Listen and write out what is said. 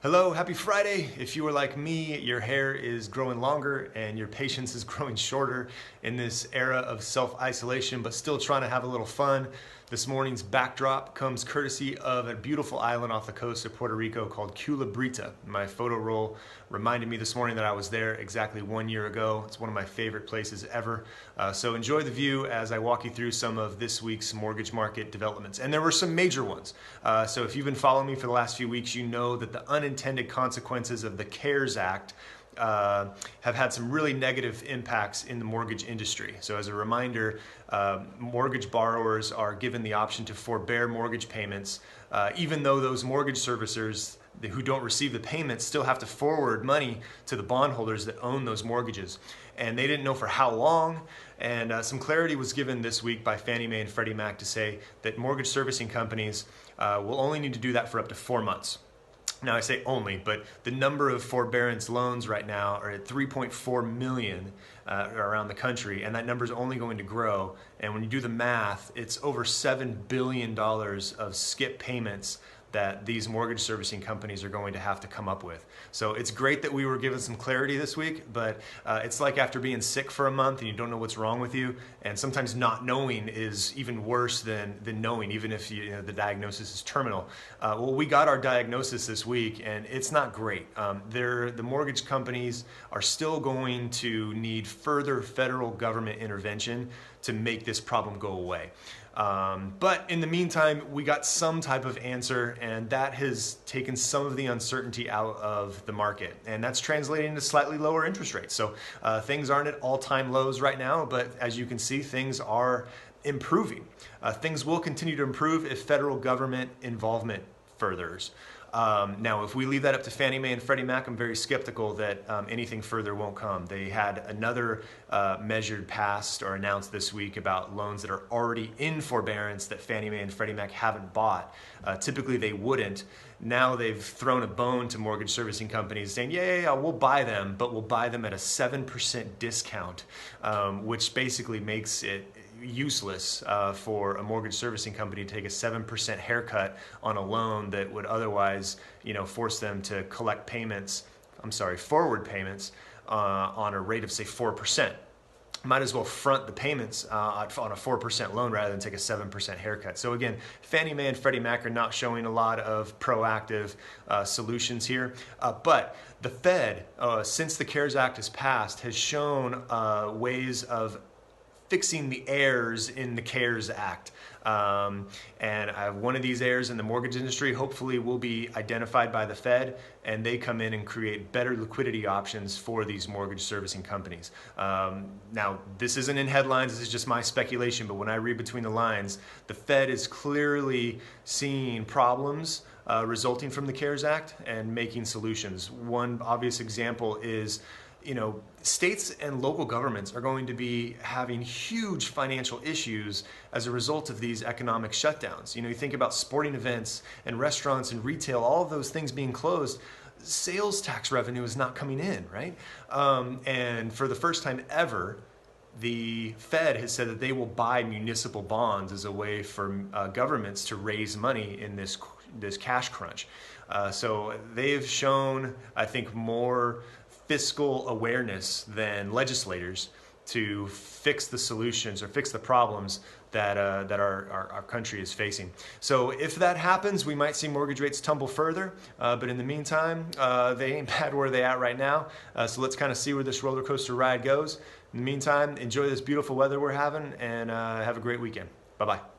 Hello, happy Friday. If you are like me, your hair is growing longer and your patience is growing shorter in this era of self-isolation, but still trying to have a little fun. This morning's backdrop comes courtesy of a beautiful island off the coast of Puerto Rico called Culebrita. My photo roll reminded me this morning that I was there exactly 1 year ago. It's one of my favorite places ever. So enjoy the view as I walk you through some of this week's mortgage market developments. And there were some major ones. So if you've been following me for the last few weeks, you know that the unintended consequences of the CARES Act have had some really negative impacts in the mortgage industry. So as a reminder, mortgage borrowers are given the option to forbear mortgage payments, even though those mortgage servicers who don't receive the payments still have to forward money to the bondholders that own those mortgages. And they didn't know for how long, and some clarity was given this week by Fannie Mae and Freddie Mac to say that mortgage servicing companies will only need to do that for up to 4 months. Now I say only, but the number of forbearance loans right now are at 3.4 million around the country, and that number is only going to grow. And when you do the math, it's over $7 billion of skip payments that these mortgage servicing companies are going to have to come up with. So it's great that we were given some clarity this week, but it's like after being sick for a month and you don't know what's wrong with you, and sometimes not knowing is even worse than knowing, even if the diagnosis is terminal. Well, we got our diagnosis this week, and it's not great. The mortgage companies are still going to need further federal government intervention to make this problem go away. But in the meantime, we got some type of answer, and that has taken some of the uncertainty out of the market, and that's translating into slightly lower interest rates. So things aren't at all-time lows right now, but as you can see, things are improving. Things will continue to improve if federal government involvement furthers. Now, if we leave that up to Fannie Mae and Freddie Mac, I'm very skeptical that anything further won't come. They had another measure passed or announced this week about loans that are already in forbearance that Fannie Mae and Freddie Mac haven't bought. Typically, they wouldn't. Now they've thrown a bone to mortgage servicing companies saying, yeah, we'll buy them, but we'll buy them at a 7% discount, which basically makes it useless for a mortgage servicing company to take a 7% haircut on a loan that would otherwise, force them to collect forward payments on a rate of, say, 4%. Might as well front the payments on a 4% loan rather than take a 7% haircut. So again, Fannie Mae and Freddie Mac are not showing a lot of proactive solutions here. But the Fed, since the CARES Act has passed, has shown ways of fixing the errors in the CARES Act. And one of these errors in the mortgage industry hopefully will be identified by the Fed, and they come in and create better liquidity options for these mortgage servicing companies. Now, this isn't in headlines, this is just my speculation, but when I read between the lines, the Fed is clearly seeing problems resulting from the CARES Act and making solutions. One obvious example is states and local governments are going to be having huge financial issues as a result of these economic shutdowns. You think about sporting events and restaurants and retail, all of those things being closed, sales tax revenue is not coming in, right? And for the first time ever, the Fed has said that they will buy municipal bonds as a way for governments to raise money in this cash crunch. So they've shown, I think, more fiscal awareness than legislators to fix the solutions or fix the problems that our country is facing. So if that happens, we might see mortgage rates tumble further, but in the meantime, they ain't bad where they at right now. So let's kind of see where this roller coaster ride goes. In the meantime, enjoy this beautiful weather we're having, and have a great weekend. Bye-bye.